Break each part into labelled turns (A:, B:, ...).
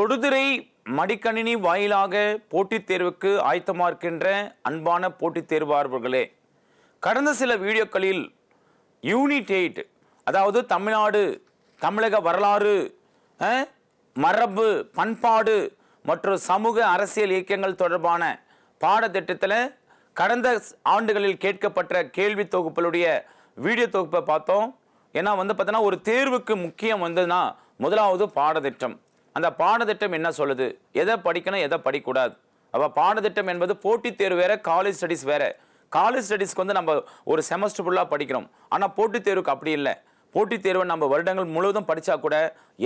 A: தொடுதிரை மடிக்கணினி வாயிலாக போட்டித் தேர்வுக்கு ஆயத்தமாக இருக்கின்ற அன்பான போட்டித் தேர்வாளர்களே, கடந்த சில வீடியோக்களில் யூனிட் 8, அதாவது தமிழ்நாடு, தமிழக வரலாறு, மரபு, பண்பாடு மற்றும் சமூக அரசியல் இயக்கங்கள் தொடர்பான பாடத்திட்டத்தில் கடந்த ஆண்டுகளில் கேட்கப்பட்ட கேள்வி தொகுப்புடைய வீடியோ தொகுப்பை பார்த்தோம். ஏன்னா பார்த்தோன்னா ஒரு தேர்வுக்கு முக்கியம் வந்ததுன்னா முதலாவது பாடத்திட்டம். அந்த பாடத்திட்டம் என்ன சொல்லுது, எதை படிக்கணும் எதை படிக்கக்கூடாது. அப்போ பாடத்திட்டம் என்பது போட்டித் தேர்வு வேற, காலேஜ் ஸ்டடீஸ் வேற. காலேஜ் ஸ்டடீஸ்க்கு நம்ம ஒரு செமஸ்டர் ஃபுல்லாக படிக்கிறோம். ஆனால் போட்டித் தேர்வுக்கு அப்படி இல்லை. போட்டித் தேர்வை நம்ம வருடங்கள் முழுவதும் படித்தா கூட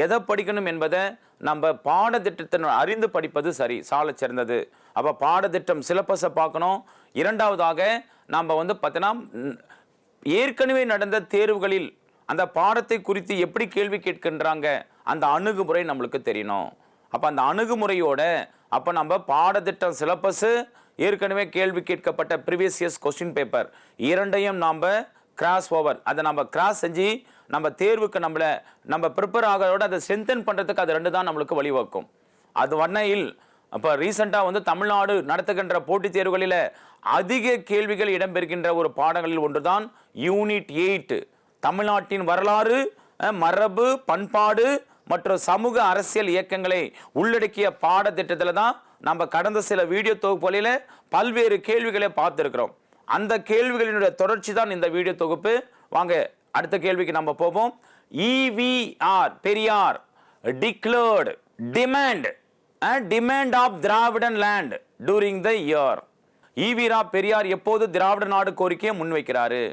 A: எதை படிக்கணும் என்பதை நம்ம பாடத்திட்டத்தை அறிந்து படிப்பது சரி, சால சிறந்தது. அப்போ பாடத்திட்டம் சிலபஸை பார்க்கணும். இரண்டாவதாக நாம் பார்த்தோன்னா ஏற்கனவே நடந்த தேர்வுகளில் அந்த பாடத்தை குறித்து எப்படி கேள்வி கேட்கின்றாங்க, அந்த அணுகுமுறை நம்மளுக்கு தெரியணும். அப்போ அந்த அணுகுமுறையோட அப்போ நம்ம பாடத்திட்டம் சிலபஸ், ஏற்கனவே கேள்வி கேட்கப்பட்ட ப்ரீவியஸ் இயர்ஸ் கொஸ்டின் பேப்பர் இரண்டையும் நாம் கிராஸ் ஓவர், அதை நம்ம கிராஸ் செஞ்சு நம்ம தேர்வுக்கு நம்ம ப்ரிப்பேர் ஆகிறதோட அதை ஸ்ட்ரென்தன் பண்ணுறதுக்கு அது ரெண்டு தான் நம்மளுக்கு வழிவகுக்கும். அது வண்ணையில் அப்போ ரீசெண்டாக தமிழ்நாடு நடத்துகின்ற போட்டித் தேர்வுகளில் அதிக கேள்விகள் இடம்பெறுகின்ற ஒரு பாடங்களில் ஒன்று தான் யூனிட் 8, தமிழ்நாட்டின் வரலாறு, மரபு, பண்பாடு மற்றும் சமூக அரசியல் இயக்கங்களை உள்ளடக்கிய பாடத்திட்டத்தில் தான் நம்ம கடந்த சில வீடியோ தொகுப்புகளில் பல்வேறு கேள்விகளை பார்த்துருக்கிறோம். அந்த கேள்விகளினுடைய தொடர்ச்சி தான் இந்த வீடியோ தொகுப்பு. வாங்க அடுத்த கேள்விக்கு நம்ம போவோம். EVR Periyar declared demand of Dravidan land during the year. EVR Periyar எப்போது திராவிட நாடு கோரிக்கையை முன்வைக்கிறாரு?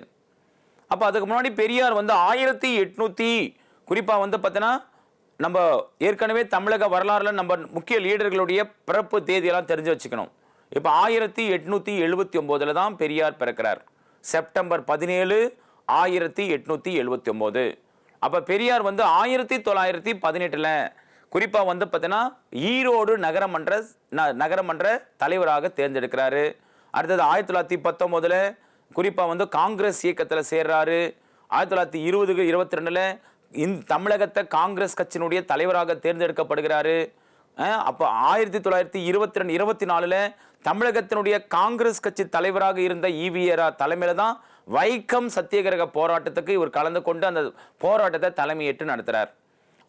A: அப்போ அதுக்கு முன்னாடி பெரியார் 1800 குறிப்பாக பார்த்தீங்கன்னா நம்ம ஏற்கனவே தமிழக வரலாறுல நம்ம முக்கிய லீடர்களுடைய பிறப்பு தேதியெல்லாம் தெரிஞ்சு வச்சுக்கணும். இப்போ 1879 தான் பெரியார் பிறக்கிறார். செப்டம்பர் 17, 1879. அப்போ பெரியார் 1918 குறிப்பாக பார்த்தீங்கன்னா ஈரோடு நகரமன்ற தலைவராக தேர்ந்தெடுக்கிறாரு. அடுத்தது 1919 குறிப்பாக காங்கிரஸ் இயக்கத்தில் சேர்றாரு. 1920-22 தமிழகத்தை காங்கிரஸ் கட்சியினுடைய தலைவராக தேர்ந்தெடுக்கப்படுகிறாரு. அப்போ 1922-24 தமிழகத்தினுடைய காங்கிரஸ் கட்சி தலைவராக இருந்த EVR தலைமையில தான் வைக்கம் சத்தியாகிரக போராட்டத்துக்கு இவர் கலந்து கொண்டு அந்த போராட்டத்தை தலைமையேற்று நடத்துகிறார்.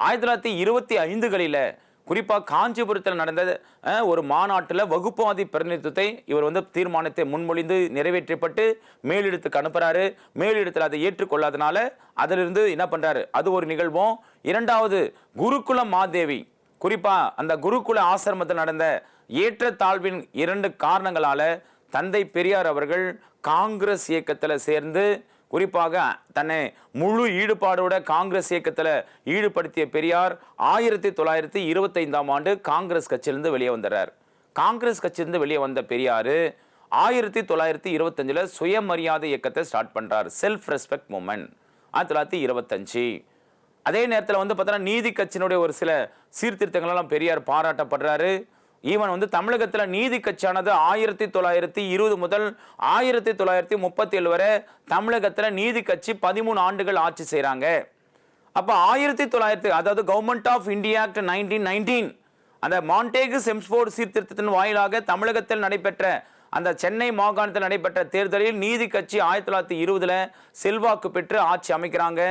A: 1925களில் குறிப்பாக காஞ்சிபுரத்தில் நடந்த ஒரு மாநாட்டில் வகுப்புவாதி பிரதிநிதித்துவத்தை இவர் தீர்மானத்தை முன்மொழிந்து நிறைவேற்றப்பட்டு மேலிடத்துக்கு அனுப்புகிறாரு. மேலிடத்தில் அதை ஏற்றுக்கொள்ளாதனால அதிலிருந்து என்ன பண்ணுறாரு, அது ஒரு நிகழ்வும். இரண்டாவது குருகுல மாதேவி, குறிப்பாக அந்த குருகுல ஆசிரமத்தில் நடந்த ஏற்றத்தாழ்வின் 2 காரணங்களால் தந்தை பெரியார் அவர்கள் காங்கிரஸ் இயக்கத்தில் சேர்ந்து குறிப்பாக தன்னை முழு ஈடுபாடோட காங்கிரஸ் இயக்கத்தில் ஈடுபடுத்திய பெரியார் 1925ஆம் ஆண்டு காங்கிரஸ் கட்சியிலிருந்து வெளியே வந்தார். காங்கிரஸ் கட்சியிலிருந்து வெளியே வந்த பெரியார் 1925 சுயமரியாதை இயக்கத்தை ஸ்டார்ட் பண்ணுறார். Self respect movement 1925. அதே நேரத்தில் பார்த்தோன்னா நீதி கட்சியினுடைய ஒரு சில சீர்திருத்தங்களெல்லாம் பெரியார் பாராட்டப்படுறாரு. ஈவன் தமிழகத்தில் நீதி கட்சியானது 1920 முதல் 1937 வரை தமிழகத்தில் நீதி கட்சி 13 ஆண்டுகள் ஆட்சி செய்கிறாங்க. அப்போ 1900 அதாவது கவர்மெண்ட் ஆஃப் இந்தியா ஆக்ட் 1919 அந்த மாண்டேகு செம்ஸ்போர்ட் சீர்திருத்தத்தின் வாயிலாக தமிழகத்தில் நடைபெற்ற அந்த சென்னை மாகாணத்தில் நடைபெற்ற தேர்தலில் நீதி கட்சி 1920 செல்வாக்கு பெற்று ஆட்சி அமைக்கிறாங்க.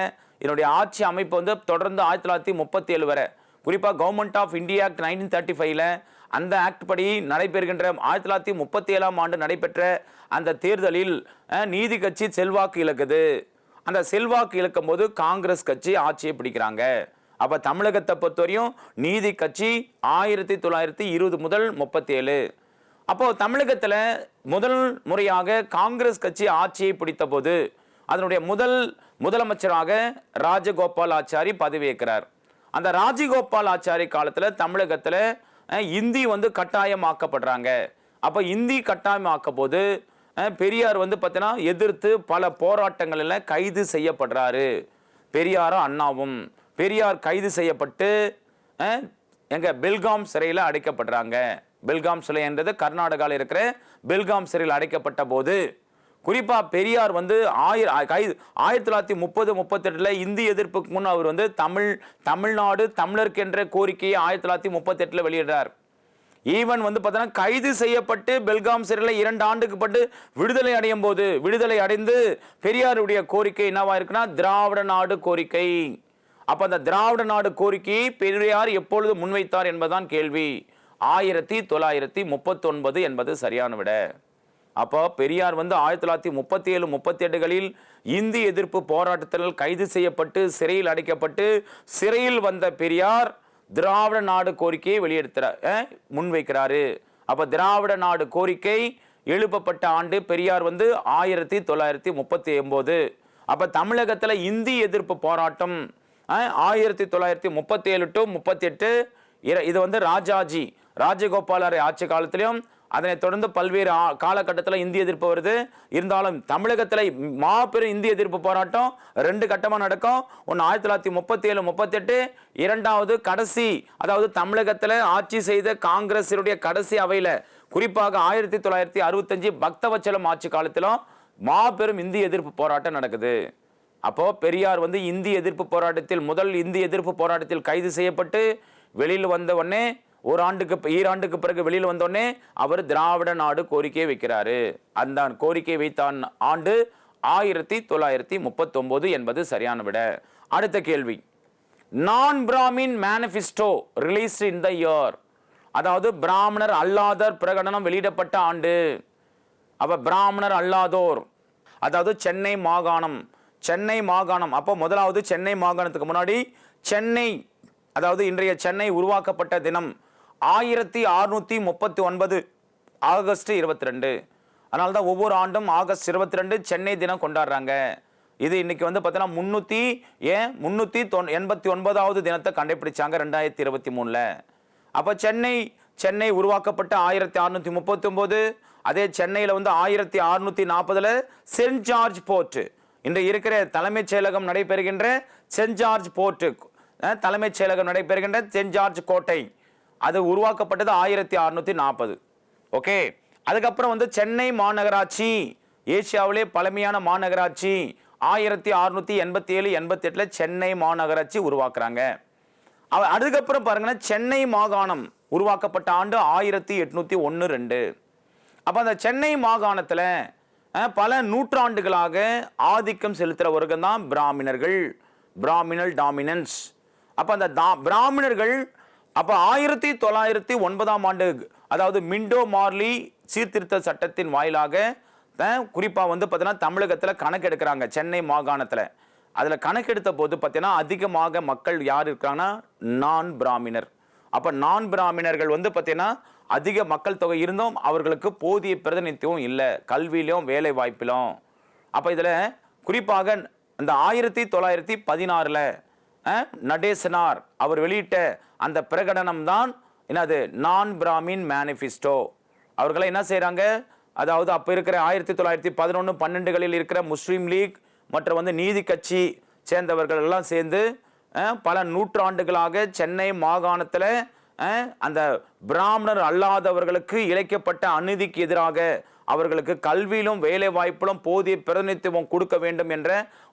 A: இதனுடைய ஆட்சி அமைப்பு தொடர்ந்து 1937 வரை குறிப்பாக கவர்மெண்ட் ஆஃப் இந்தியா ஆக்ட் 1935 அந்த ஆக்ட் படி நடைபெறுகின்ற 1937ஆம் ஆண்டு நடைபெற்ற அந்த தேர்தலில் நீதி கட்சி செல்வாக்கு இழக்குது. அந்த செல்வாக்கு இழக்கும் போது காங்கிரஸ் கட்சி ஆட்சியை பிடிக்கிறாங்க. அப்போ தமிழகத்தை பொறுத்தவரையும் நீதி கட்சி 1920 முதல் 37. அப்போ தமிழகத்தில் முதல் முறையாக காங்கிரஸ் கட்சி ஆட்சியை பிடித்த போது அதனுடைய முதலமைச்சராக ராஜகோபாலாச்சாரி பதவியேற்கிறார். அந்த ராஜகோபாலாச்சாரி காலத்தில் தமிழகத்தில் இந்தி கட்டாயமாக்கப்படுறாங்க. அப்போ இந்தி கட்டாயமாக்க போது பெரியார் பார்த்தீங்கன்னா எதிர்த்து பல போராட்டங்களில் கைது செய்யப்படுறாரு. பெரியாரும் அண்ணாவும் பெரியார் கைது செய்யப்பட்டு பெல்காம் சிறையில் அடைக்கப்படுறாங்க. பெல்காம் சிறை என்றது கர்நாடகாவில் இருக்கிற பெல்காம் சிறையில் அடைக்கப்பட்ட போது குறிப்பா பெரியார் வந்து 1930-38 இந்தி எதிர்ப்புக்கு முன் அவர் வந்து தமிழ்நாடு தமிழருக்கு என்ற கோரிக்கையை 1938 வெளியிடுறார். ஈவன் வந்து பார்த்தீங்கன்னா கைது செய்யப்பட்டு பெல்காம் சிறையில் 2 ஆண்டுக்கு பட்டு விடுதலை அடைந்து பெரியாருடைய கோரிக்கை என்னவா இருக்குன்னா திராவிட நாடு கோரிக்கை. அப்ப அந்த திராவிட நாடு கோரிக்கையை பெரியார் எப்பொழுது முன்வைத்தார் என்பதுதான் கேள்வி. 1939 என்பது சரியான விட. அப்போ பெரியார் வந்து 1937-38களில் இந்தி எதிர்ப்பு போராட்டத்தில் கைது செய்யப்பட்டு சிறையில் அடைக்கப்பட்டு சிறையில் வந்த பெரியார் திராவிட நாடு கோரிக்கையை முன்வைக்கிறாரு. அப்ப திராவிட நாடு கோரிக்கை எழுப்பப்பட்ட ஆண்டு பெரியார் வந்து 1939. அப்ப தமிழகத்துல இந்தி எதிர்ப்பு போராட்டம் 1937-38 இது வந்து ராஜகோபாலர் ஆட்சி காலத்திலும் அதனை தொடர்ந்து பல்வேறு காலகட்டத்தில் இந்திய எதிர்ப்பு வருது. இருந்தாலும் தமிழகத்தில் மாபெரும் இந்திய எதிர்ப்பு போராட்டம் 2 கட்டமாக நடக்கும். ஒன்று 1937-38, இரண்டாவது கடைசி, அதாவது தமிழகத்தில் ஆட்சி செய்த காங்கிரசினுடைய கடைசி அவையில் குறிப்பாக 1965 பக்தவச்சலம் ஆட்சி காலத்திலும் மாபெரும் இந்திய எதிர்ப்பு போராட்டம் நடக்குது. அப்போ பெரியார் வந்து இந்திய எதிர்ப்பு போராட்டத்தில் முதல் இந்திய எதிர்ப்பு போராட்டத்தில் கைது செய்யப்பட்டு வெளியில் வந்த உடனே ஈராண்டுக்கு பிறகு வெளியில் வந்தோடனே அவர் திராவிட நாடு கோரிக்கையை வைக்கிறாரு. அந்த கோரிக்கை வைத்த ஆண்டு 1939 என்பது சரியான விட. அடுத்த கேள்வி, நான் Brahmin manifesto release in the year, அதாவது பிராமணர் அல்லாதோர் பிரகடனம் வெளியிடப்பட்ட ஆண்டு. அப்ப பிராமணர் அல்லாதோர், அதாவது சென்னை மாகாணம். அப்போ முதலாவது சென்னை மாகாணத்துக்கு முன்னாடி சென்னை, அதாவது இன்றைய சென்னை உருவாக்கப்பட்ட தினம் 1639 ஆகஸ்ட் 22. அதனால தான் ஒவ்வொரு ஆண்டும் ஆகஸ்ட் 22 சென்னை தினம் கொண்டாடுறாங்க. இது இன்னைக்கு வந்து பார்த்தீங்கன்னா 389வது தினத்தை கண்டுபிடிச்சாங்க 2023. அப்போ சென்னை உருவாக்கப்பட்ட 1639. அதே சென்னையில் வந்து 1640 சென்ட் ஜார்ஜ் போர்ட், இன்று இருக்கிற தலைமைச் செயலகம் நடைபெறுகின்ற சென்ட் ஜார்ஜ் போர்ட், தலைமைச் செயலகம் நடைபெறுகின்ற சென்ட் ஜார்ஜ் கோட்டை, அது உருவாக்கப்பட்டது 1640. ஓகே. அதுக்கப்புறம் வந்து சென்னை மாநகராட்சி, ஏசியாவிலே பழமையான மாநகராட்சி, 1687-88 சென்னை மாநகராட்சி உருவாக்குறாங்க. அதுக்கப்புறம் பாருங்கன்னா சென்னை மாகாணம் உருவாக்கப்பட்ட ஆண்டு 1801-2. அப்ப அந்த சென்னை மாகாணத்துல பல நூற்றாண்டுகளாக ஆதிக்கம் செலுத்துற வர்க்கம் தான் பிராமணர்கள், பிராமினல் டாமினன்ஸ். அப்ப அந்த பிராமணர்கள் அப்ப 1909 ஆண்டு, அதாவது மிண்டோ மார்லி சீர்திருத்த சட்டத்தின் வாயிலாக குறிப்பா வந்து பார்த்தீங்கன்னா தமிழகத்தில் கணக்கெடுக்கிறாங்க சென்னை மாகாணத்தில். அதில் கணக்கெடுத்த போது பார்த்தீங்கன்னா அதிகமாக மக்கள் யார் இருக்காங்கன்னா நான் பிராமணர். அப்போ நான் பிராமணர்கள் வந்து பார்த்தீங்கன்னா அதிக மக்கள் தொகை இருந்தும் அவர்களுக்கு போதிய பிரதிநிதித்துவம் இல்லை கல்வியிலும் வேலை வாய்ப்பிலும். அப்போ இதில் குறிப்பாக இந்த 1916 நடேசனார் அவர் வெளியிட்ட அந்த பிரகடனம் தான் என்னது நான் பிராமின் மேனிஃபெஸ்டோ. அவர்களை என்ன செய்கிறாங்க, அதாவது அப்போ இருக்கிற 1911-12களில் இருக்கிற முஸ்லீம் லீக் மற்றும் வந்து நீதி கட்சி சேர்ந்தவர்கள் எல்லாம் சேர்ந்து பல நூற்றாண்டுகளாக சென்னை மாகாணத்தில் அந்த பிராமணர் அல்லாதவர்களுக்கு இழைக்கப்பட்ட அநீதிக்கு எதிராக அவர்களுக்கு கல்வியிலும் வேலை வாய்ப்பிலும் போதிய பிரதிநிதித்துவம் கொடுக்க வேண்டும் என்ற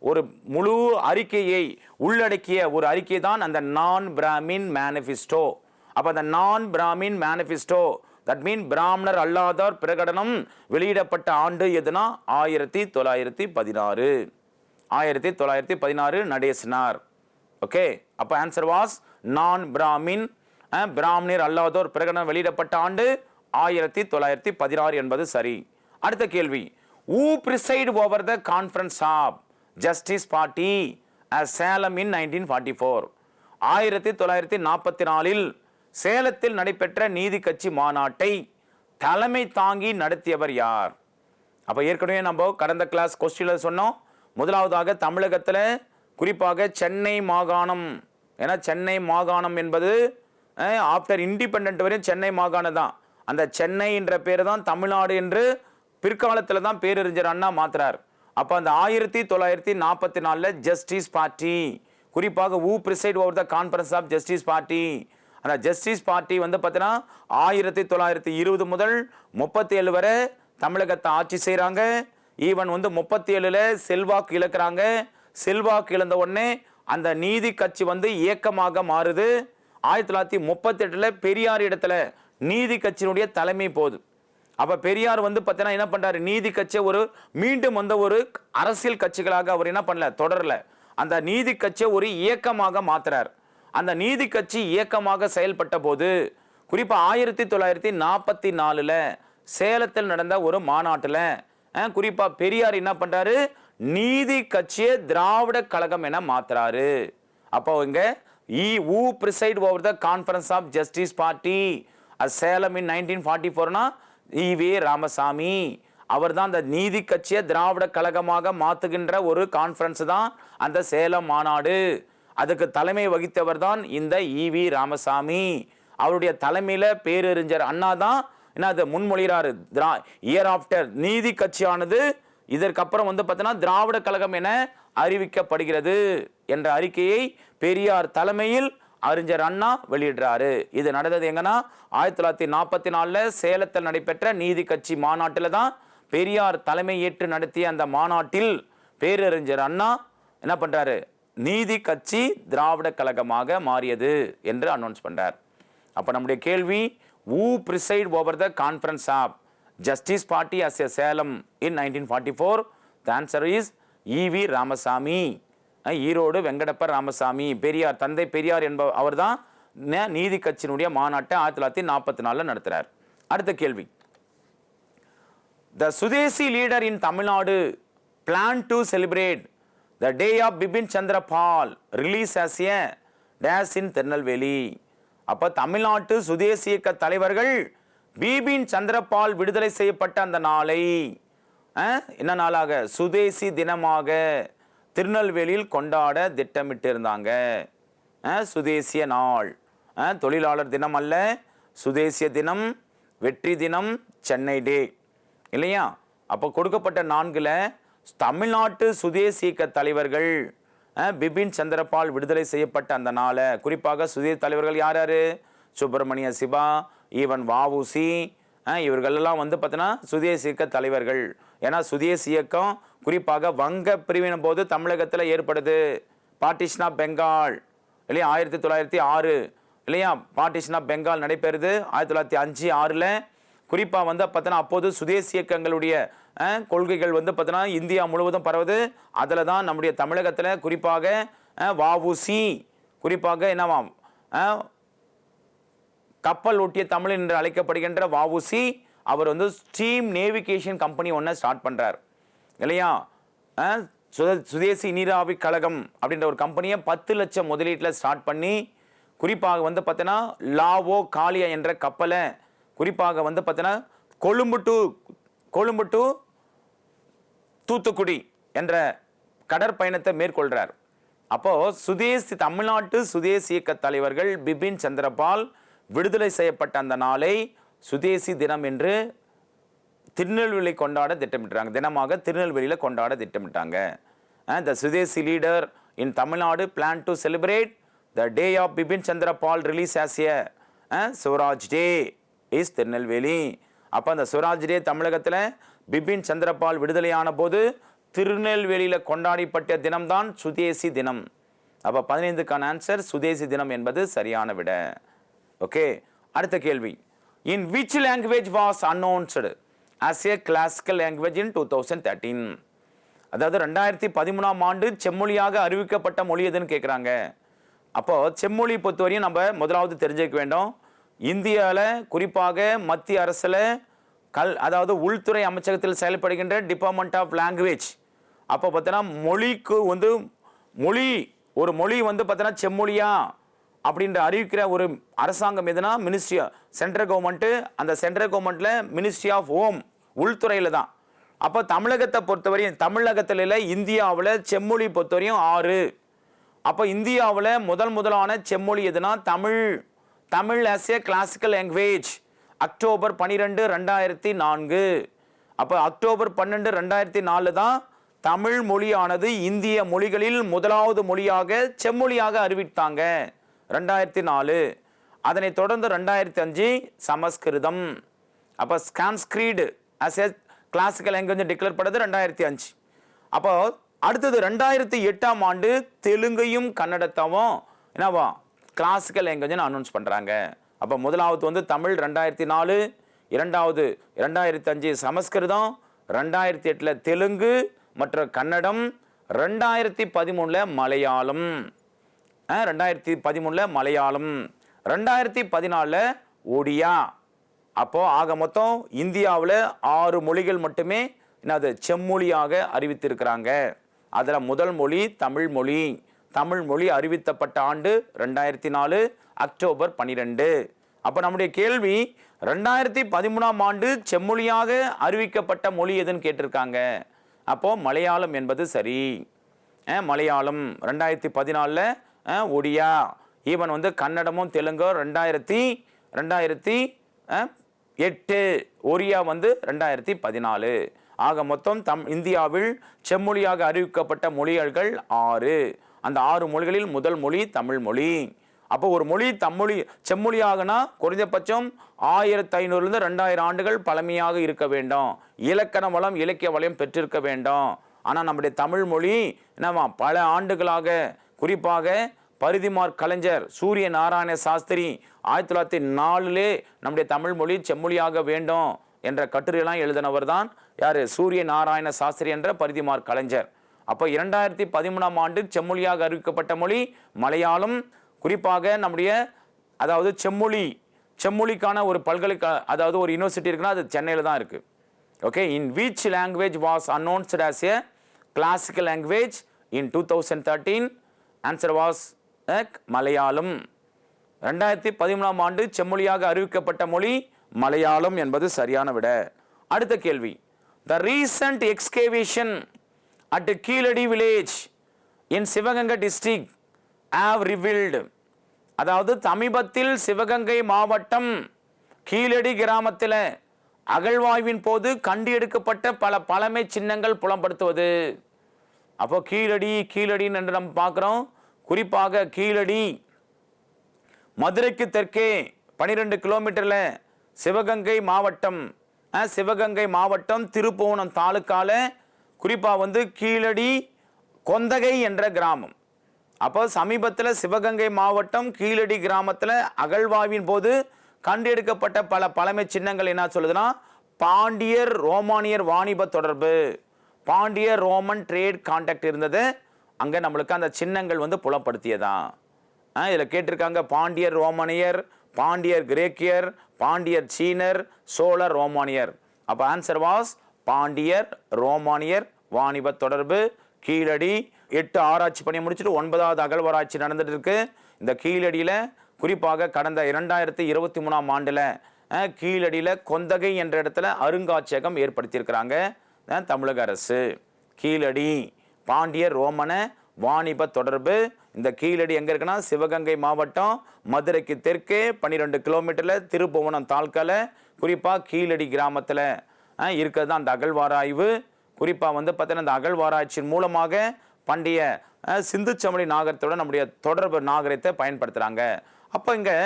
A: ஒரு முழு அறிக்கையை உள்ளடக்கிய ஒரு அறிக்கை தான் அந்த நான் பிராமின் மேனிஃபெஸ்டோ. அப்போ அந்த நான் பிராமின் மேனிஃபெஸ்டோ, தட் மீன் பிராமணர் அல்லாதோர் பிரகடனம் வெளியிடப்பட்ட ஆண்டு எதுனா 1916 நடேசனார். ஓகே. அப்போ ஆன்சர் வாஸ் நான் பிராமின், பிராமணர் அல்லாதோர் பிரகடனம் வெளியிடப்பட்ட ஆண்டு 1916 என்பது சரி. அடுத்த கேள்வி, who preside over the conference of justice party at Salem in 1944? 1944 சேலத்தில் நடைபெற்ற நீதி கட்சி மாநாட்டை தலைமை தாங்கி நடத்தியவர் யார்? அப்போ ஏற்கனவே நம்ம கடந்த கிளாஸ் கொஸ்டினில் சொன்னோம். முதலாவதாக தமிழகத்தில் குறிப்பாக சென்னை மாகாணம், ஏன்னா சென்னை மாகாணம் என்பது ஆஃப்டர் இண்டிபெண்டன்ட் வரையும் சென்னை மாகாணம் தான். அந்த சென்னை என்ற பேர் தான் தமிழ்நாடு என்று பிற்காலத்தில் தான் பேரறிஞர் அண்ணா மாத்துறார். அப்போ அந்த 1944 ஜஸ்டிஸ் பார்ட்டி, குறிப்பாக who preside over the conference of justice party, அந்த ஜஸ்டிஸ் பார்ட்டி வந்து பார்த்தீங்கன்னா 1920 முதல் 37 வரை தமிழகத்தை ஆட்சி செய்கிறாங்க. ஈவன் வந்து 37ல் செல்வாக்கு இழக்கிறாங்க. செல்வாக்கு இழந்த உடனே அந்த நீதி கட்சி வந்து இயக்கமாக மாறுது. 1938ல் பெரியார் இடத்துல நீதி கட்சியினுடைய தலைமை போகுது. அப்ப பெரியார் வந்து பார்த்தீங்கன்னா என்ன பண்றாரு, நீதி கட்சியை ஒரு மீண்டும் வந்து ஒரு அரசியல் கட்சிகளாக அவர் என்ன பண்ணல, தொடரல. அந்த நீதி கட்சியை ஒரு இயக்கமாக மாத்துறார். அந்த நீதி கட்சி இயக்கமாக செயல்பட்ட போது குறிப்பா 1944ல் சேலத்தில் நடந்த ஒரு மாநாட்டுல குறிப்பா பெரியார் என்ன பண்றாரு, நீதி கட்சியை திராவிட கழகம் என மாத்துறாரு. அப்போ இங்க who preside over the conference of justice party Salem in 1944னா ஈவே ராமசாமி. அவர் தான் அந்த நீதி கட்சியை திராவிட கழகமாக மாத்துகின்ற ஒரு கான்ஃபரன்ஸ் தான் அந்த சேலம் மாநாடு. அதுக்கு தலைமை வகித்தவர் தான் இந்த ஈவி ராமசாமி. அவருடைய தலைமையில பேரறிஞர் அண்ணா தான் என்ன அதை முன்மொழிகிறாரு. இயர் ஆஃப்டர் நீதி கட்சியானது இதற்கப்புறம் வந்து பார்த்தீங்கன்னா திராவிட கழகம் என அறிவிக்கப்படுகிறது என்ற அறிக்கையை பெரியார் தலைமையில் அறிஞர் அண்ணா வெளியிடுறாரு. இது நடந்தது எங்கன்னா 1944ல் சேலத்தில் நடைபெற்ற நீதி கட்சி மாநாட்டில் தான் பெரியார் தலைமை ஏற்று நடத்திய அந்த மாநாட்டில் பேரறிஞர் அண்ணா என்ன பண்றாரு, நீதி கட்சி திராவிட கழகமாக மாறியது என்று அனௌன்ஸ் பண்றார். அப்ப நம்முடைய கேள்வி, who preside over the conference of justice party as a Salem in 1944? The answer is EV Ramasamy. Erode Venkatappa Ramasamy. Periyar தந்தை பெரியார் என்பவர் அவர் தான் நீதி கட்சியினுடைய மாநாட்டை 1944ல் நடத்துறார். அடுத்த கேள்வி, the Swadeshi leader in Tamil Nadu plan to celebrate the day of Bipin Chandra ball release as a dash in Tirunelveli. அப்ப தமிழ்நாட்டு சுதேசி இயக்க தலைவர்கள் பிபின் சந்திரபால் விடுதலை செய்யப்பட்ட அந்த நாளை என்ன நாளாக, சுதேசி தினமாக திருநெல்வேலியில் கொண்டாட திட்டமிட்டு இருந்தாங்க. சுதேசிய நாள், தொழிலாளர் தினம் அல்ல, சுதேசிய தினம், வெற்றி தினம், சென்னை டே இல்லையா. அப்போ கொடுக்கப்பட்ட 4ல் தமிழ்நாட்டு சுதேசி இயக்க தலைவர்கள் பிபின் சந்திரபால் விடுதலை செய்யப்பட்ட அந்த நாளை குறிப்பாக சுதேசி தலைவர்கள் யார் யாரு, சுப்பிரமணிய சிவா, ஈவன் வஉசி, இவர்கள் எல்லாம் வந்து பார்த்தீங்கன்னா சுதேசி இயக்க தலைவர்கள். ஏன்னா சுதேசி இயக்கம் குறிப்பாக வங்க பிரிவின போது தமிழகத்தில் ஏற்படுது. பார்ட்டிஷன் ஆஃப் பெங்கால் இல்லையா 1906 இல்லையா, பார்ட்டிஷன் ஆஃப் பெங்கால் நடைபெறுது 1905, 6ல். குறிப்பாக வந்து பார்த்தீங்கன்னா அப்போது சுதேசி இயக்கங்களுடைய கொள்கைகள் வந்து பார்த்தீங்கன்னா இந்தியா முழுவதும் பரவுது. அதில் தான் நம்முடைய தமிழகத்தில் குறிப்பாக வஉசி குறிப்பாக என்னவாம் கப்பல் ஒட்டிய தமிழ் என்று அழைக்கப்படுகின்ற வஉசி அவர் வந்து ஸ்டீம் நேவிகேஷன் கம்பெனி ஒன்று ஸ்டார்ட் பண்ணுறார் இல்லையா. சுதேசி நீராவி கழகம் அப்படின்ற ஒரு கம்பெனியை 10 லட்சம் முதலீட்டில் ஸ்டார்ட் பண்ணி குறிப்பாக வந்து பார்த்தீங்கன்னா லாவோ காலியா என்ற கப்பலை குறிப்பாக வந்து பார்த்தீங்கன்னா கொழும்பு டு தூத்துக்குடி என்ற கடற்பயணத்தை மேற்கொள்கிறார். அப்போ தமிழ்நாட்டு சுதேசி இயக்க தலைவர்கள் பிபின் சந்திரபால் விடுதலை செய்யப்பட்ட அந்த நாளை சுதேசி தினம் என்று திருநெல்வேலி கொண்டாட திட்டமிட்டாங்க. தினமாக திருநெல்வேலியில் கொண்டாட திட்டமிட்டாங்க. The Swadeshi leader in Tamil Nadu plan to celebrate the day of Bipin Chandrapal release as a Swaraj day is Tirunelveli. அப்போ அந்த சுவராஜ் டே தமிழகத்தில் பிபின் சந்திரபால் விடுதலையான போது திருநெல்வேலியில் கொண்டாடப்பட்ட தினம்தான் சுதேசி தினம். அப்போ 15க்கான ஆன்சர் சுதேசி தினம் என்பது சரியான விட. ஓகே, அடுத்த கேள்வி, இன் which language was announced as a classical language in 2013? அதாவது 2013ஆம் ஆண்டு செம்மொழியாக அறிவிக்கப்பட்ட மொழி எதுன்னு கேட்குறாங்க. அப்போ செம்மொழி பொறுத்தவரையும் நம்ம முதலாவது தெரிஞ்சுக்க வேண்டும். இந்தியாவில் குறிப்பாக மத்திய அரசில் அதாவது உள்துறை அமைச்சகத்தில் செயல்படுகின்ற டிபார்ட்மெண்ட் ஆஃப் லாங்குவேஜ். அப்போ பார்த்தோன்னா மொழிக்கு வந்து ஒரு மொழி வந்து பார்த்தோன்னா செம்மொழியா அப்படின்ற அறிவிக்கிற ஒரு அரசாங்கம் எதுனா மினிஸ்ட்ரி சென்ட்ரல் கவர்மெண்ட்டு. அந்த சென்ட்ரல் கவர்மெண்ட்டில் மினிஸ்ட்ரி ஆஃப் ஹோம் உள்துறையில் தான். அப்போ தமிழகத்தை பொறுத்தவரையும் தமிழகத்தில் இந்தியாவில் செம்மொழி பொறுத்தவரையும் 6. அப்போ இந்தியாவில் முதலான செம்மொழி எதுனா Tamil as a classical language October 12, 2004. அப்போ அக்டோபர் 12, 2004 தான் தமிழ் மொழியானது இந்திய மொழிகளில் முதலாவது மொழியாக செம்மொழியாக அறிவித்தாங்க 2004. அதனைத் தொடர்ந்து 2005 சமஸ்கிருதம். அப்போ Sanskrit as a classical language declare பண்ணது 2005. அப்போ அடுத்தது 2008ஆம் ஆண்டு தெலுங்கையும் கன்னடத்தாவும் என்னவா கிளாசிக்கல் லாங்குவேஜ் அனௌன்ஸ் பண்றாங்க. அப்போ முதலாவது வந்து தமிழ் 2004, இரண்டாவது 2005 சமஸ்கிருதம், 2008 தெலுங்கு மற்றும் கன்னடம், 2013 மலையாளம், 2013 மலையாளம், 2014 ஒடியா. அப்போ ஆக மொத்தம் இந்தியாவில் 6 மொழிகள் மட்டுமே என்னது செம்மொழியாக அறிவித்திருக்கிறாங்க. அதில் முதல் மொழி தமிழ் மொழி. தமிழ் மொழி அறிவித்தப்பட்ட ஆண்டு 2004 அக்டோபர் 12. அப்போ நம்முடைய கேள்வி 2013ஆம் ஆண்டு செம்மொழியாக அறிவிக்கப்பட்ட மொழி எதுன்னு கேட்டிருக்காங்க. அப்போ மலையாளம் என்பது சரி. மலையாளம் 2014 ஒடியா. ஈவன் வந்து கன்னடமும் தெலுங்கும் 2008, ஒரியா வந்து 2014. ஆக மொத்தம் இந்தியாவில் செம்மொழியாக அறிவிக்கப்பட்ட மொழிகள் 6. அந்த 6 மொழிகளில் முதல் மொழி தமிழ் மொழி. அப்போ ஒரு மொழி செம்மொழியாகனா குறைந்தபட்சம் 1500 2000 ஆண்டுகள் பழமையாக இருக்க வேண்டும். இலக்கண வளம் இலக்கிய வளம் பெற்றிருக்க வேண்டும். ஆனால் நம்முடைய தமிழ் மொழி என்னவா பல ஆண்டுகளாக, குறிப்பாக பரிதிமார் கலைஞர் சூரிய நாராயண சாஸ்திரி 1904 நம்முடைய தமிழ் மொழி செம்மொழியாக வேண்டும் என்ற கட்டுரையெல்லாம் எழுதினவர் தான் யார்? சூரிய நாராயண சாஸ்திரி என்ற பரிதிமார் கலைஞர். அப்போ 2013ஆம் ஆண்டு செம்மொழியாக அறிவிக்கப்பட்ட மொழி மலையாளம். குறிப்பாக நம்முடைய அதாவது செம்மொழிக்கான ஒரு அதாவது ஒரு யூனிவர்சிட்டி இருக்குன்னா அது சென்னையில் தான் இருக்குது. Okay, in which language was announced as a classical language in 2013? Answer was Malayalam. 2013ஆம் ஆண்டு செம்மொழியாக அறிவிக்கப்பட்ட மொழி மலையாளம் என்பது சரியான விட. அடுத்த கேள்வி, the recent excavation at Keezhadi village in Sivaganga district have revealed. அதாவது சமீபத்தில் சிவகங்கை மாவட்டம் கீழடி கிராமத்தில் அகழ்வாய்வின் போது கண்டு எடுக்கப்பட்ட பல பழமை சின்னங்கள் புலப்படுத்துவது. அப்போ கீழடின்னு என்று நம்ம பார்க்குறோம். குறிப்பாக கீழடி மதுரைக்கு தெற்கே 12 கிலோமீட்டரில் சிவகங்கை மாவட்டம் திருப்புவனம் தாலுக்கால குறிப்பாக வந்து கீழடி கொந்தகை என்ற கிராமம். அப்போ சமீபத்தில் சிவகங்கை மாவட்டம் கீழடி கிராமத்தில் அகழ்வாய்வின் போது கண்டெடுக்கப்பட்ட பல பழமை சின்னங்கள் என்ன சொல்லுதுன்னா பாண்டியர் ரோமானியர் வாணிப தொடர்பு, பாண்டியர் ரோமன் ட்ரேட் கான்டாக்ட் இருந்தது. அங்கே நம்மளுக்கு அந்த சின்னங்கள் வந்து புலப்படுத்தியதான். இதில் கேட்டிருக்காங்க பாண்டியர் ரோமானியர், பாண்டியர் கிரேக்கியர், பாண்டியர் சீனர், சோழர் ரோமானியர். அப்போ ஆன்சர் வாஸ் பாண்டியர் ரோமானியர் வாணிப தொடர்பு. கீழடி 8 ஆராய்ச்சி பணியை முடிச்சுட்டு 9வது அகழ்வாராய்ச்சி நடந்துட்டு இருக்கு. இந்த கீழடியில் குறிப்பாக கடந்த 2023ஆம் ஆண்டில் கீழடியில் கொந்தகை என்ற இடத்துல அருங்காட்சியகம் ஏற்படுத்தியிருக்கிறாங்க தமிழக அரசு. கீழடி பாண்டியர் ரோமன வாணிப தொடர்பு. இந்த கீழடி எங்கே இருக்குன்னா சிவகங்கை மாவட்டம் மதுரைக்கு தெற்கே 12 கிலோமீட்டரில் திருப்புவனம் தாலுக்கால குறிப்பாக கீழடி கிராமத்தில் இருக்கிறது தான் அந்த அகழ்வாராய்வு. குறிப்பாக வந்து பார்த்தீங்கன்னா இந்த அகழ்வாராய்ச்சியின் மூலமாக பண்டைய சிந்து சமவெளி நாகரிகத்தோட நம்முடைய தொடர்பு நாகரிகத்தை பயன்படுத்துகிறாங்க. அப்போ இங்கே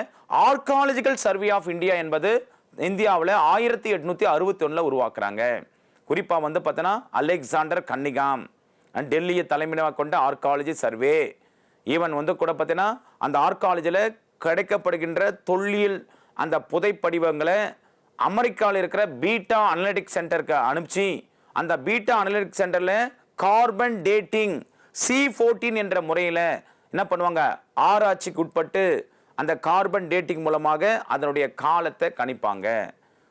A: ஆர்காலஜிக்கல் சர்வே ஆஃப் இந்தியா என்பது இந்தியாவில் 1861 உருவாக்குறாங்க. குறிப்பாக வந்து பார்த்தோன்னா அலெக்சாண்டர் கன்னிகாம் டெல்லியை தலைமையாக கொண்ட ஆர்காலஜி சர்வே. ஈவன் வந்து கூட பார்த்தீங்கன்னா அந்த ஆர்காலஜியில் கிடைக்கப்படுகின்ற தொல்லியல் அந்த புதைப்படிவங்களை அமெரிக்காவில் இருக்கிற பீட்டா அனலிட்டிக்ஸ் சென்டருக்கு அனுப்பிச்சு அந்த பீட்டா அனலிட்டிக்ஸ் சென்டரில் கார்பன் டேட்டிங் C14 என்ற முறையில் என்ன பண்ணுவாங்க, ஆராய்ச்சிக்கு உட்பட்டு அந்த கார்பன் டேட்டிங் மூலமாக அதனுடைய காலத்தை கணிப்பாங்க.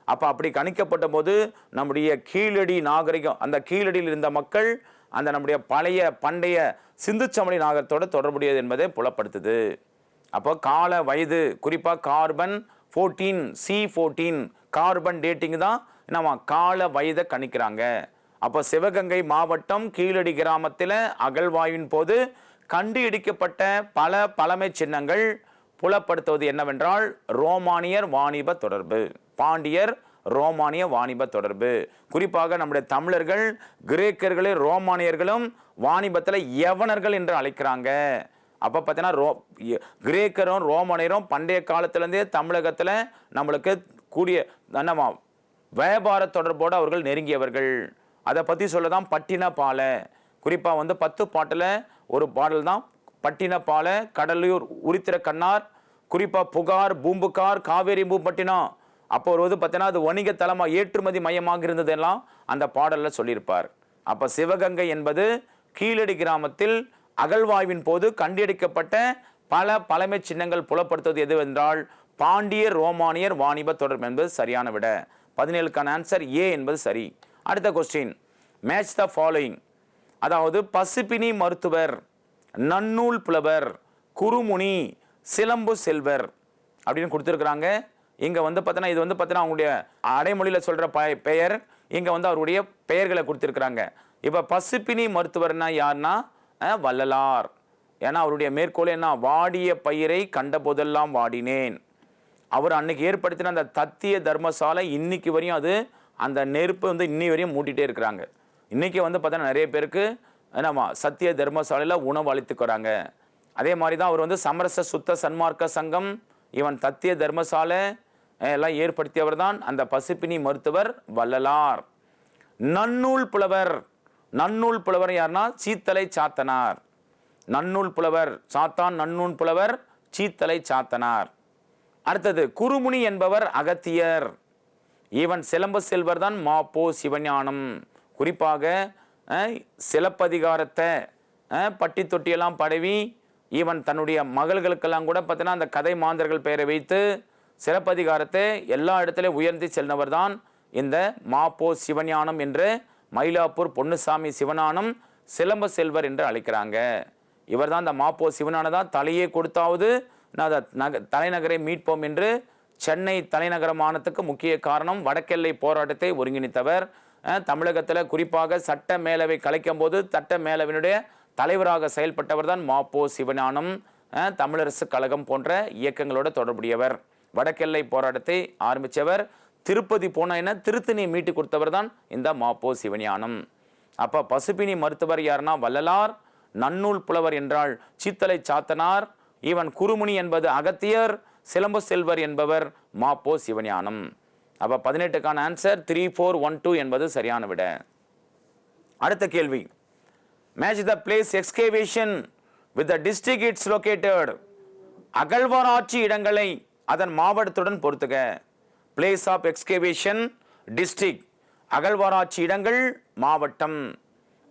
A: அப்போ அப்படி கணிக்கப்பட்ட போது நம்முடைய கீழடி நாகரிகம், அந்த கீழடியில் இருந்த மக்கள் அந்த நம்முடைய பண்டைய சிந்து சமவெளி நாகரிகத்தோடு தொடர்புடையது என்பதை புலப்படுத்துது. அப்போ கால வயது குறிப்பாக கார்பன் 14 C14 கார்பன் டேட்டிங் தான் நம்ம கால வயதை கணிக்கிறாங்க. அப்போ சிவகங்கை மாவட்டம் கீழடி கிராமத்தில் அகழ்வாய்வின் போது கண்டு இடிக்கப்பட்ட பல பழமை சின்னங்கள் புலப்படுத்துவது என்னவென்றால் ரோமானியர் வாணிப தொடர்பு, பாண்டியர் ரோமானிய வாணிப தொடர்பு. குறிப்பாக நம்முடைய தமிழர்கள் கிரேக்கர்களே ரோமானியர்களும் வாணிபத்தில் யவனர்கள் என்று அழைக்கிறாங்க. அப்போ பார்த்தீங்கன்னா கிரேக்கரும் ரோமானியரும் பண்டைய காலத்திலேருந்தே தமிழகத்தில் நம்மளுக்கு கூடிய வியாபார தொடர்போடு அவர்கள் நெருங்கியவர்கள். அதை பற்றி சொல்ல தான் பட்டினப்பால. குறிப்பாக வந்து 10 பாட்டில் ஒரு பாடல் தான் பட்டினப்பால, கடலூர், உரித்திர கண்ணார், குறிப்பாக புகார், பூம்புகார், காவேரி பூம்பட்டினம். அப்போ ஒரு வந்து பார்த்தீங்கன்னா அது வணிக தலமாக ஏற்றுமதி மையமாக இருந்ததெல்லாம் அந்த பாடலில் சொல்லியிருப்பார். அப்போ சிவகங்கை என்பது கீழடி கிராமத்தில் அகழ்வாய்வின் போது கண்டெடுக்கப்பட்ட பல பழமை சின்னங்கள் புலப்படுத்துவது எதுவென்றால் பாண்டியர் ரோமானியர் வாணிப தொடர்பு என்பது சரியான விட. 17க்கான ஆன்சர் ஏ என்பது சரி. அடுத்த கொஸ்டின், மேட்ச் த ஃபாலோயிங். அதாவது பசுப்பினி மருத்துவர், நன்னூல் புலவர், குருமுனி, சிலம்பு செல்வர் அப்படின்னு கொடுத்துருக்குறாங்க. இங்கே வந்து பார்த்தீங்கன்னா இது வந்து பார்த்தீங்கன்னா அவங்களுடைய அடைமொழியில் சொல்கிற பெயர். இங்கே வந்து அவருடைய பெயர்களை கொடுத்துருக்குறாங்க. இப்போ பசுப்பினி மருத்துவர்னா யாருன்னா வள்ளலார். ஏன்னா அவருடைய மேற்கோள் என்ன, வாடிய பயிரை கண்ட போதெல்லாம் வாடினேன். அவர் அன்னைக்கு ஏற்படுத்தின அந்த தத்திய தர்மசாலை இன்னைக்கு வரையும் அது அந்த நெருப்பு வந்து இன்னி வரையும் மூட்டிகிட்டே இருக்கிறாங்க. இன்றைக்கி வந்து பார்த்தீங்கன்னா நிறைய பேருக்கு என்னம்மா சத்திய தர்மசாலையில் உணவு அளித்துக்கிறாங்க. அதே மாதிரி தான் அவர் வந்து சமரச சுத்த சன்மார்க்க சங்கம், இவன் தத்திய தர்மசாலை எல்லாம் ஏற்படுத்தியவர் தான் அந்த பசுப்பினி மருத்துவர் வள்ளலார். நன்னூல் புலவர், நன்னூல் புலவர் யாருன்னா சீத்தலை சாத்தனார். நன்னூல் புலவர் சாத்தான், நன்னூல் புலவர் சீத்தலை சாத்தனார். அடுத்தது குருமுனி என்பவர் அகத்தியர். இவன் சிலம்ப செல்வர் தான் மாப்போ சிவஞானம். குறிப்பாக சிலப்பதிகாரத்தை பட்டி தொட்டியெல்லாம் படவி இவன் தன்னுடைய மகள்களுக்கெல்லாம் கூட பார்த்தீங்கன்னா அந்த கதை மாந்தர்கள் பெயரை வைத்து சிலப்பதிகாரத்தை எல்லா இடத்துலையும் உயர்த்தி செல்னவர் தான் இந்த மாப்போ சிவஞானம் என்று மயிலாப்பூர் பொன்னுசாமி சிவஞானம் சிலம்ப செல்வர் என்று அழைக்கிறாங்க. இவர் தான் இந்த மாப்போ சிவஞானம் தான் தலையே கொடுத்தாவது தலைநகரை மீட்போம் என்று சென்னை தலைநகரமானத்துக்கு முக்கிய காரணம் வடக்கெல்லை போராட்டத்தை ஒருங்கிணைத்தவர். தமிழகத்தில் குறிப்பாக சட்ட மேலவை கலைக்கும் போது சட்ட மேலவையினுடைய தலைவராக செயல்பட்டவர் தான் மாப்போ சிவஞானம். தமிழரசு கழகம் போன்ற இயக்கங்களோட தொடர்புடையவர். வடக்கெல்லை போராட்டத்தை ஆரம்பித்தவர். திருப்பதி போன திருத்தணியை மீட்டு கொடுத்தவர் தான் இந்த மாப்போ சிவஞானம். அப்போ பசுப்பினி மருத்துவர் யாருன்னா வள்ளலார், நன்னூல் புலவர் என்றால் சீத்தலை சாத்தனார், இவன் குருமுனி என்பது அகத்தியர், சிலம்பு செல்வர் என்பவர் மாப்போ சிவஞானம். அப்போ 18க்கான ஆன்சர் 3, 4, 1, 2 என்பது சரியான விட. அடுத்த கேள்வி, match the place excavation with the district it's located. அகழ்வாராய்ச்சி இடங்களை அதன் மாவட்டத்துடன் பொறுத்துக. பிளேஸ் ஆஃப் எக்ஸ்கேவேஷன் டிஸ்ட்ரிக்ட், அகழ்வாராய்ச்சி இடங்கள் மாவட்டம்.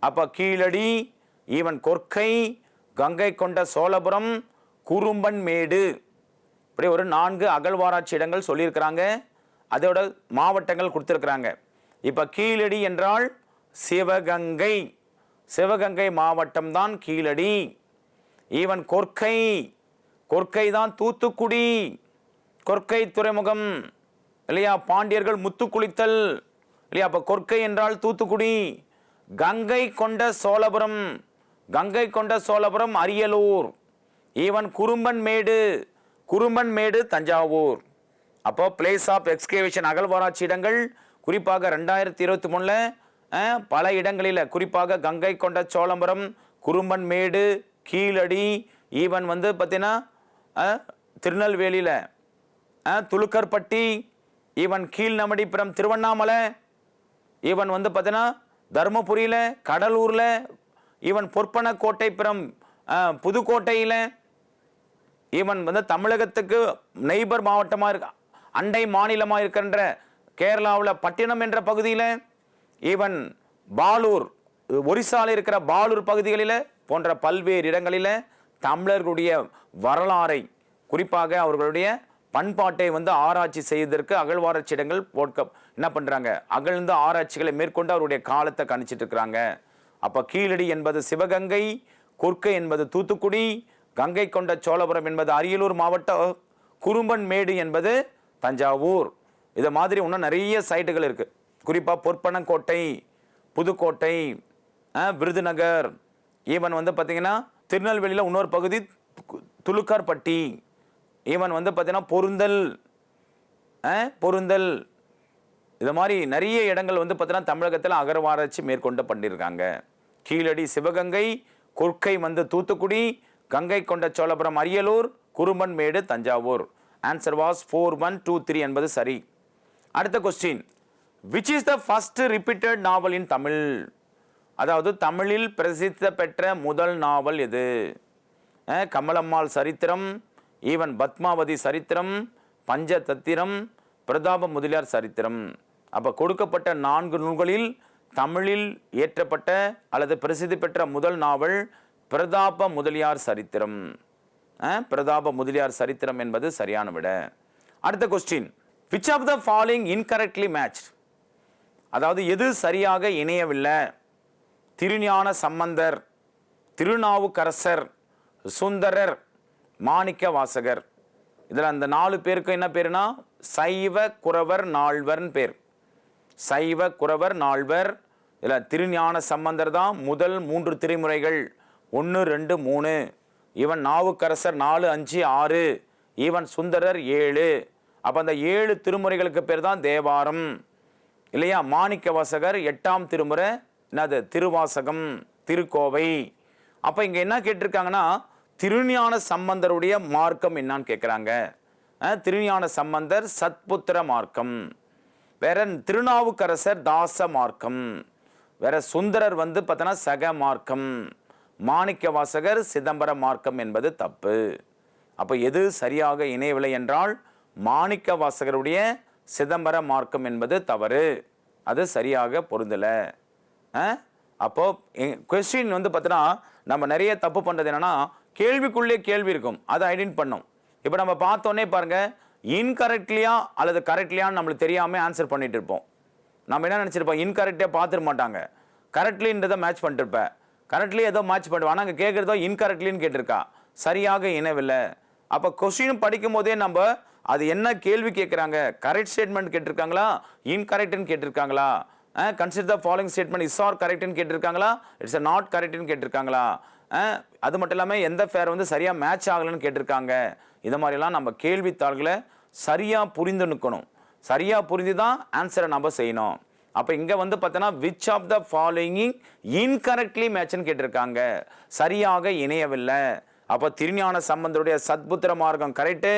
A: அப்போ கீழடி, ஈவன் கொர்க்கை, கங்கை கொண்ட சோழபுரம், குறும்பன் மேடு, இப்படி ஒரு 4 அகழ்வாராய்ச்சி இடங்கள் சொல்லியிருக்கிறாங்க. அதோட மாவட்டங்கள் கொடுத்துருக்குறாங்க. இப்போ கீழடி என்றால் சிவகங்கை, சிவகங்கை மாவட்டம் தான் கீழடி. ஈவன் கொர்க்கை, கொர்க்கை தான் தூத்துக்குடி, கொர்க்கை துறைமுகம் இல்லையா, பாண்டியர்கள் முத்து குளித்தல் இல்லையா, அப்போ கொர்க்கை என்றால் தூத்துக்குடி. கங்கை கொண்ட சோழபுரம், கங்கை கொண்ட சோழபுரம் அரியலூர். ஈவன் குறும்பன் மேடு, குறும்பன் மேடு தஞ்சாவூர். அப்போ பிளேஸ் ஆஃப் எக்ஸ்கேவேஷன் அகழ்வாராய்ச்சி இடங்கள் குறிப்பாக 2023 பல இடங்களில் குறிப்பாக கங்கை கொண்ட சோழபுரம், குறும்பன் மேடு, கீழடி, ஈவன் வந்து பார்த்தீங்கன்னா திருநெல்வேலியில் துலுக்கர்பட்டி, ஈவன் கீழ்நமடிப்புறம் திருவண்ணாமலை, ஈவன் வந்து பார்த்தீங்கன்னா தருமபுரியில், கடலூரில், ஈவன் பொற்பனக்கோட்டைப்புறம் புதுக்கோட்டையில், ஈவன் வந்து தமிழகத்துக்கு நெய்பர் மாவட்டமாக இருக்க அண்டை மாநிலமாக இருக்கின்ற கேரளாவில் பட்டினம் என்ற பகுதியில், ஈவன் பாலூர் ஒரிசாவில் இருக்கிற பாலூர் பகுதிகளில் போன்ற பல்வேறு இடங்களில் தமிழர்களுடைய வரலாறை குறிப்பாக அவர்களுடைய பண்பாட்டை வந்து ஆராய்ச்சி செய்வதற்கு அகழ்வாராய்ச்சி இடங்கள் என்ன பண்ணுறாங்க, அகழ்ந்த ஆராய்ச்சிகளை மேற்கொண்டு அவருடைய காலத்தை கணிச்சிட்டு இருக்கிறாங்க. அப்போ கீழடி என்பது சிவகங்கை, கொர்க்கை என்பது தூத்துக்குடி, கங்கை கொண்ட சோழபுரம் என்பது அரியலூர் மாவட்டம், குறும்பன் மேடு என்பது தஞ்சாவூர். இது மாதிரி இன்னும் நிறைய சைட்டுகள் இருக்குது. குறிப்பாக பொற்பனக்கோட்டை, புதுக்கோட்டை, விருதுநகர், ஈவன் வந்து பார்த்திங்கன்னா திருநெல்வேலியில் இன்னொரு பகுதி துலுக்கார்பட்டி, ஈவன் வந்து பார்த்திங்கன்னா பொருந்தல், பொருந்தல், இது மாதிரி நிறைய இடங்கள் வந்து பார்த்தீங்கன்னா தமிழகத்தில் அகழ்வாராய்ச்சி மேற்கொண்டு பண்ணியிருக்காங்க. கீழடி சிவகங்கை, கொர்க்கை வந்து தூத்துக்குடி, கங்கை கொண்ட சோழபுரம் அரியலூர், குறும்பன் மேடு தஞ்சாவூர். ஆன்சர் வாஸ் 4, 1, 2, 3 என்பது சரி. அடுத்த question, which is the first repeated novel in Tamil? அதாவது தமிழில் பிரசித்தி பெற்ற முதல் நாவல் எது? கமலம்மாள் சரித்திரம், ஈவன் பத்மாவதி சரித்திரம், பஞ்சதத்திரம், பிரதாப முதலியார் சரித்திரம். அப்போ கொடுக்கப்பட்ட 4 நூல்களில் தமிழில் இயற்றப்பட்ட அல்லது பிரசித்தி பெற்ற முதல் நாவல் பிரதாப முதலியார் சரித்திரம். பிரதாப முதலியார் சரித்திரம் என்பது சரியான விட. அடுத்த question, which of the following incorrectly matched? அதாவது எது சரியாக இணையவில்லை? திருஞான சம்பந்தர், திருநாவுக்கரசர், சுந்தரர், மாணிக்க வாசகர். இதில் அந்த 4 பேருக்கு என்ன பேருனா சைவ குரவர் நால்வர்னு பேர். சைவ குரவர் நால்வர். இதில் திருஞான சம்பந்தர் தான் முதல் 3 திருமுறைகள் 1, 2, 3. ஈவன் நாவுக்கரசர் 4, 5, 6. ஈவன் சுந்தரர் 7. அப்போ அந்த 7 திருமுறைகளுக்கு பேர் தான் தேவாரம் இல்லையா? மாணிக்க வாசகர் 8ஆம் திருமுறை என்னது? திருவாசகம், திருக்கோவை. அப்போ இங்கே என்ன கேட்டிருக்காங்கன்னா திருஞான சம்பந்தருடைய மார்க்கம் என்னான்னு கேட்குறாங்க. திருஞான சம்பந்தர் சத்புத்திர மார்க்கம். வேற திருநாவுக்கரசர் தாச மார்க்கம். வேற சுந்தரர் வந்து பார்த்தோன்னா சக மார்க்கம். மாணிக்க வாசகர் சிதம்பர மார்க்கம் என்பது தப்பு. அப்போ எது சரியாக இணையவில்லை என்றால் மாணிக்க வாசகருடைய சிதம்பர மார்க்கம் என்பது தவறு. அது சரியாக பொருந்தலை. அப்போ கொஸ்டின் வந்து பார்த்தோன்னா நம்ம நிறைய தப்பு பண்ணுறது என்னன்னா கேள்விக்குள்ளே கேள்வி இருக்கும், அதை ஐடென்ட் பண்ணும். இப்போ நம்ம பார்த்தோன்னே பாருங்க, இன்கரெக்ட்லியா அல்லது கரெக்ட்லியான்னு நம்மளுக்கு தெரியாமல் ஆன்சர் பண்ணிட்டு இருப்போம். நம்ம என்ன நினச்சிருப்போம், இன்கரெக்டே பார்த்துட மாட்டாங்க, கரெக்ட்லின்றதை மேட்ச் பண்ணிட்டு இருப்பேன். கரெக்ட்லி ஏதோ மேட்ச் பண்ணுவோம், ஆனால் அங்கே கேட்குறதோ இன்கரெக்ட்லின்னு கேட்டிருக்கா, சரியாக இணைவில்லை. அப்போ கொஸ்டின் படிக்கும் போதே நம்ம அது என்ன கேள்வி கேட்குறாங்க, கரெக்ட் ஸ்டேட்மெண்ட் கேட்டிருக்காங்களா, இன்கரெக்ட்னு கேட்டிருக்காங்களா, consider the following statement is are கரெக்ட்னு கேட்டிருக்காங்களா, இட்ஸ் நாட் கரெக்ட்னு கேட்டிருக்காங்களா, அது மட்டும் இல்லாமல் எந்த ஃபேர் வந்து சரியாக மேட்ச் ஆகலைன்னு கேட்டிருக்காங்க. இது மாதிரிலாம் நம்ம கேள்வித்தாள்களை சரியாக புரிந்து நிற்கணும். சரியாக புரிந்து தான் ஆன்சரை நம்ம செய்யணும். அப்போ இங்கே வந்து பார்த்தோன்னா which of the following incorrectly மேட்ச்னு கேட்டிருக்காங்க, சரியாக இணையவில்லை. அப்போ திருஞான சம்பந்தருடைய சத்புத்திர மார்க்கம் கரெக்டு,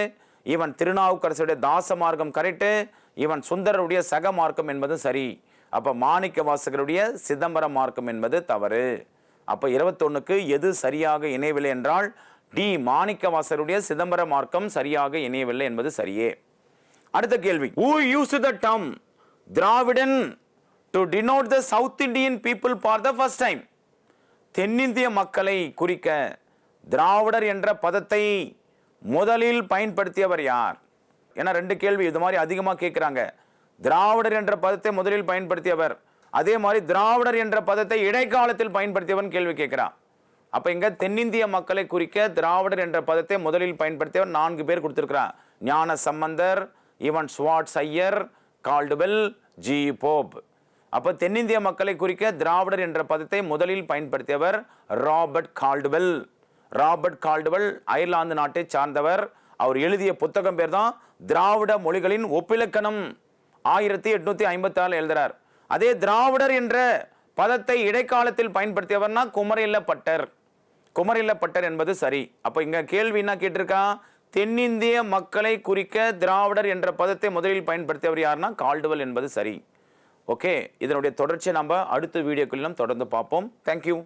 A: ஈவன் திருநாவுக்கரசுடைய தாச மார்க்கம் கரெக்டு, ஈவன் சுந்தரருடைய சக மார்க்கம் என்பது சரி. அப்போ மாணிக்க வாசகருடைய சிதம்பர மார்க்கம் என்பது தவறு. அப்போ 21க்கு எது சரியாக இணையவில்லை என்றால் டி, மாணிக்க வாசகருடைய சிதம்பர மார்க்கம் சரியாக இணையவில்லை என்பது சரியே. அடுத்த கேள்வி, who used the term Dravidan to denote the South Indian people for the first time? தென்னிந்திய மக்களை குறிக்க திராவிடர் என்ற பதத்தை முதலில் பயன்படுத்தியவர் யார்? ஏன்னா 2 கேள்வி இது மாதிரி அதிகமாக கேட்குறாங்க. திராவிடர் என்ற பதத்தை முதலில் பயன்படுத்தியவர், அதே மாதிரி திராவிடர் என்ற பதத்தை இடைக்காலத்தில் பயன்படுத்தியவன் கேள்வி கேட்கிறான். அப்போ இங்கே தென்னிந்திய மக்களை குறிக்க திராவிடர் என்ற பதத்தை முதலில் பயன்படுத்தியவர் 4 பேர் கொடுத்துருக்கிறான். ஞான சம்பந்தர், ஈவன் Schwartz Iyer, Caldwell, G Pope. அப்போ தென்னிந்திய மக்களை குறிக்க திராவிடர் என்ற பதத்தை முதலில் பயன்படுத்தியவர் Robert Caldwell. Robert Caldwell Ireland நாட்டை சார்ந்தவர். அவர் எழுதிய புத்தகம் பேர் தான் திராவிட மொழிகளின் ஒப்பிலக்கணம். 1856 எழுதுறார். அதே திராவிடர் என்ற பதத்தை இடைக்காலத்தில் பயன்படுத்தியவர்னா குமரில்லப்பட்டர். குமரில்லப்பட்டர் என்பது சரி. அப்போ இங்க கேள்வி என்ன கேட்டிருக்கான், தென்னிந்திய மக்களை குறிக்க திராவிடர் என்ற பதத்தை முதலில் பயன்படுத்தியவர் யாருன்னா கால்டுவெல் என்பது சரி. ஓகே, இதனுடைய தொடர்ச்சியை நம்ம அடுத்த வீடியோக்களிலும் தொடர்ந்து பார்ப்போம். தேங்க்யூ.